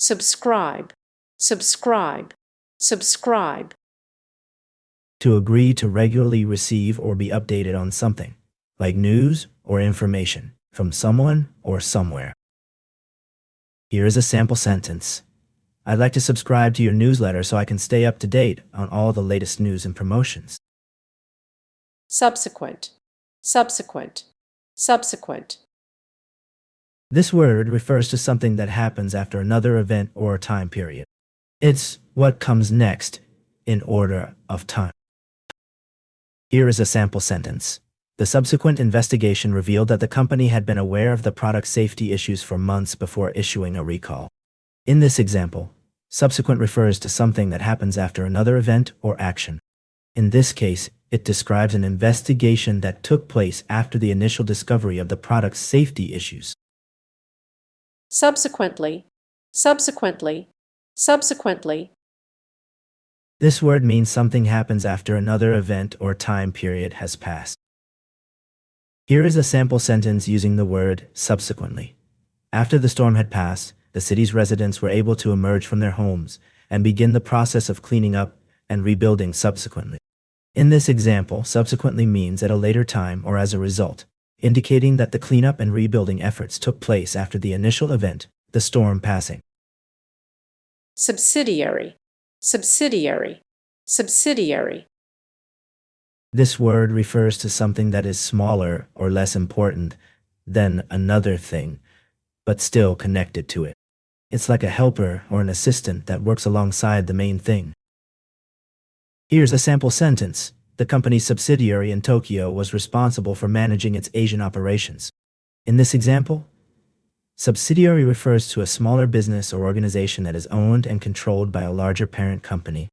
subscribe, subscribe, subscribe. To agree to regularly receive or be updated on something, like news or information from someone or somewhere. Here is a sample sentence. I'd like to subscribe to your newsletter so I can stay up to date on all the latest news and promotions. Subsequent, subsequent, subsequent. This word refers to something that happens after another event or time period. It's what comes next in order of time. Here is a sample sentence. The subsequent investigation revealed that the company had been aware of the product's safety issues for months before issuing a recall. In this example, subsequent refers to something that happens after another event or action. In this case, it describes an investigation that took place after the initial discovery of the product's safety issues. Subsequently, subsequently, subsequently. This word means something happens after another event or time period has passed. Here is a sample sentence using the word subsequently. After the storm had passed, the city's residents were able to emerge from their homes and begin the process of cleaning up and rebuilding subsequently. In this example, subsequently means at a later time or as a result, indicating that the cleanup and rebuilding efforts took place after the initial event, the storm passing. Subsidiary, subsidiary, subsidiary. This word refers to something that is smaller or less important than another thing, but still connected to it. It's like a helper or an assistant that works alongside the main thing. Here's a sample sentence. The company's subsidiary in Tokyo was responsible for managing its Asian operations. In this example, subsidiary refers to a smaller business or organization that is owned and controlled by a larger parent company.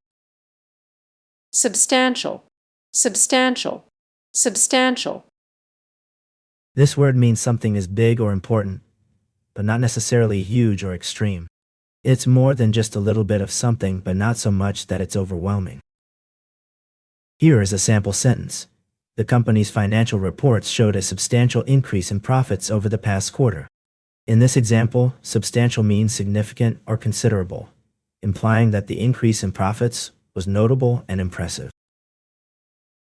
Substantial, substantial, substantial. This word means something is big or important, but not necessarily huge or extreme. It's more than just a little bit of something, but not so much that it's overwhelming. Here is a sample sentence. The company's financial reports showed a substantial increase in profits over the past quarter. In this example, substantial means significant or considerable, implying that the increase in profits was notable and impressive.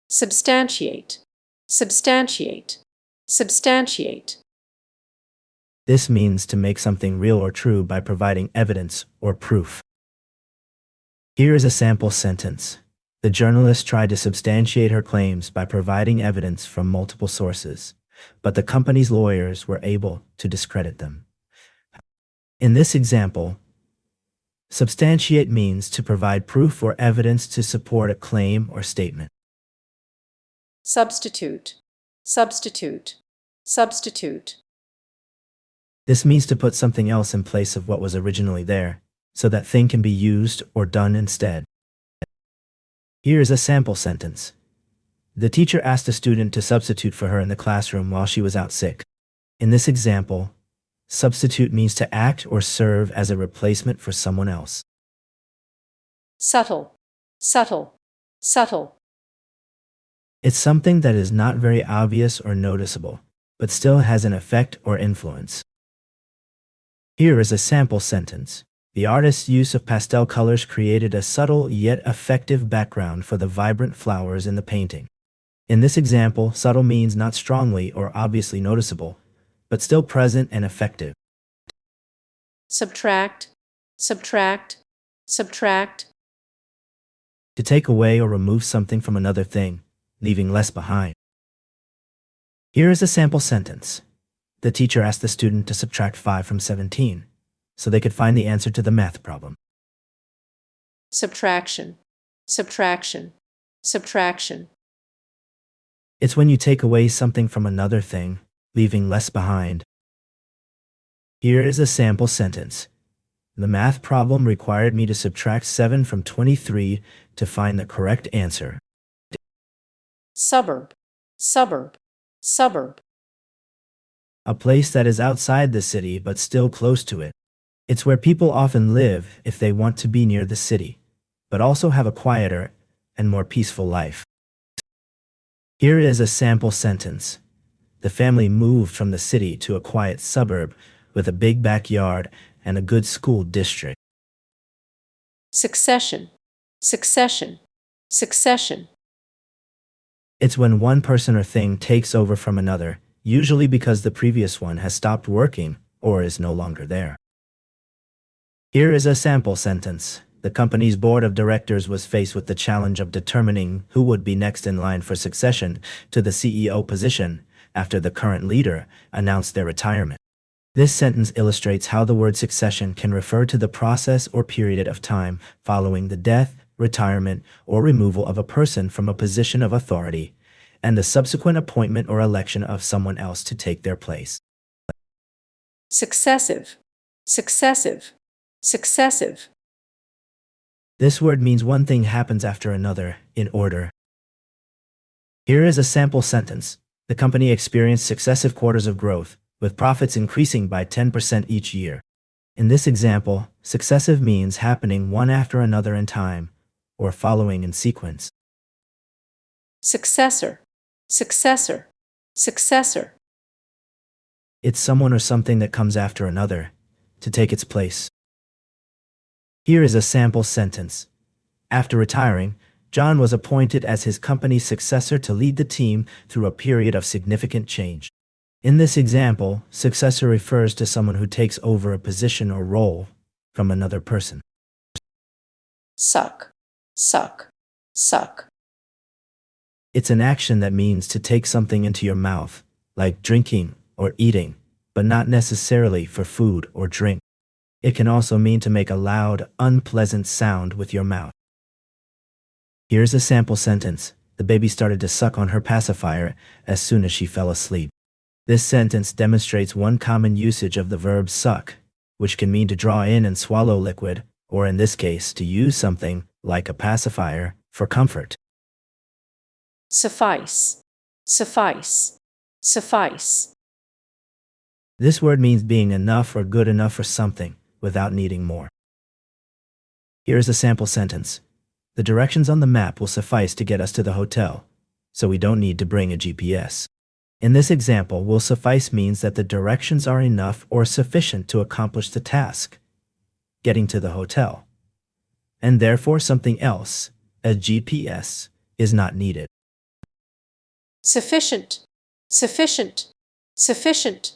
Substantiate, substantiate, substantiate. This means to make something real or true by providing evidence or proof. Here is a sample sentence. The journalist tried to substantiate her claims by providing evidence from multiple sources, but the company's lawyers were able to discredit them. In this example, substantiate means to provide proof or evidence to support a claim or statement. Substitute, substitute, substitute. This means to put something else in place of what was originally there, so that thing can be used or done instead. Here is a sample sentence. The teacher asked a student to substitute for her in the classroom while she was out sick. In this example, substitute means to act or serve as a replacement for someone else. Subtle, subtle, subtle. It's something that is not very obvious or noticeable, but still has an effect or influence. Here is a sample sentence. The artist's use of pastel colors created a subtle yet effective background for the vibrant flowers in the painting. In this example, subtle means not strongly or obviously noticeable, but still present and effective. Subtract, subtract, subtract. To take away or remove something from another thing, leaving less behind. Here is a sample sentence. The teacher asked the student to subtract 5 from 17, so they could find the answer to the math problem. Subtraction, subtraction, subtraction. It's when you take away something from another thing, leaving less behind. Here is a sample sentence. The math problem required me to subtract 7 from 23 to find the correct answer. Suburb, suburb, suburb. A place that is outside the city but still close to it. It's where people often live if they want to be near the city, but also have a quieter and more peaceful life. Here is a sample sentence. The family moved from the city to a quiet suburb with a big backyard and a good school district. Succession, succession, succession. It's when one person or thing takes over from another, usually because the previous one has stopped working or is no longer there. Here is a sample sentence. The company's board of directors was faced with the challenge of determining who would be next in line for succession to the CEO position after the current leader announced their retirement. This sentence illustrates how the word succession can refer to the process or period of time following the death, retirement, or removal of a person from a position of authority, and the subsequent appointment or election of someone else to take their place. Successive, successive, successive. This word means one thing happens after another, in order. Here is a sample sentence. The company experienced successive quarters of growth, with profits increasing by 10% each year. In this example, successive means happening one after another in time, or following in sequence. Successor, successor, successor. It's someone or something that comes after another, to take its place. Here is a sample sentence. After retiring, John was appointed as his company's successor to lead the team through a period of significant change. In this example, successor refers to someone who takes over a position or role from another person. Suck, suck, suck. It's an action that means to take something into your mouth, like drinking or eating, but not necessarily for food or drink. It can also mean to make a loud, unpleasant sound with your mouth. Here's a sample sentence. The baby started to suck on her pacifier as soon as she fell asleep. This sentence demonstrates one common usage of the verb suck, which can mean to draw in and swallow liquid, or in this case, to use something, like a pacifier, for comfort. Suffice, suffice, suffice. This word means being enough or good enough for something, without needing more. Here is a sample sentence. The directions on the map will suffice to get us to the hotel, so we don't need to bring a GPS. In this example, will suffice means that the directions are enough or sufficient to accomplish the task, getting to the hotel, and therefore something else, a GPS, is not needed. Sufficient, sufficient, sufficient.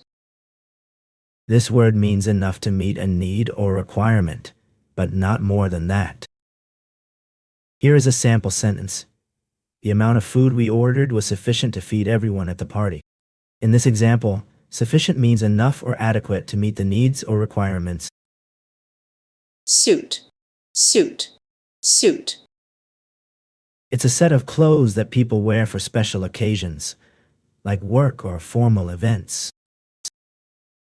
This word means enough to meet a need or requirement, but not more than that. Here is a sample sentence. The amount of food we ordered was sufficient to feed everyone at the party. In this example, sufficient means enough or adequate to meet the needs or requirements. Suit, suit, suit. It's a set of clothes that people wear for special occasions, like work or formal events.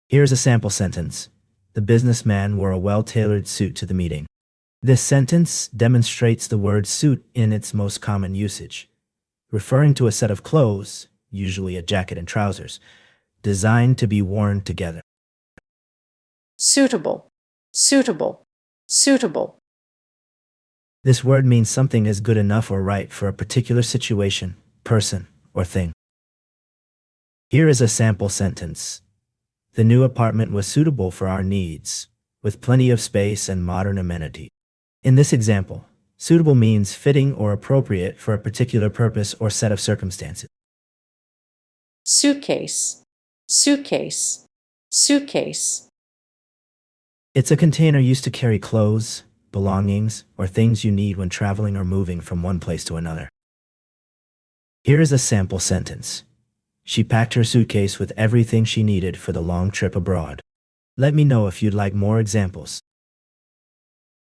Here's a sample sentence. The businessman wore a well-tailored suit to the meeting. This sentence demonstrates the word suit in its most common usage, referring to a set of clothes, usually a jacket and trousers, designed to be worn together. Suitable, suitable, suitable. This word means something is good enough or right for a particular situation, person, or thing. Here is a sample sentence. The new apartment was suitable for our needs, with plenty of space and modern amenity. In this example, suitable means fitting or appropriate for a particular purpose or set of circumstances. Suitcase, suitcase, suitcase. It's a container used to carry clothes, belongings, or things you need when traveling or moving from one place to another. Here is a sample sentence. She packed her suitcase with everything she needed for the long trip abroad. Let me know if you'd like more examples.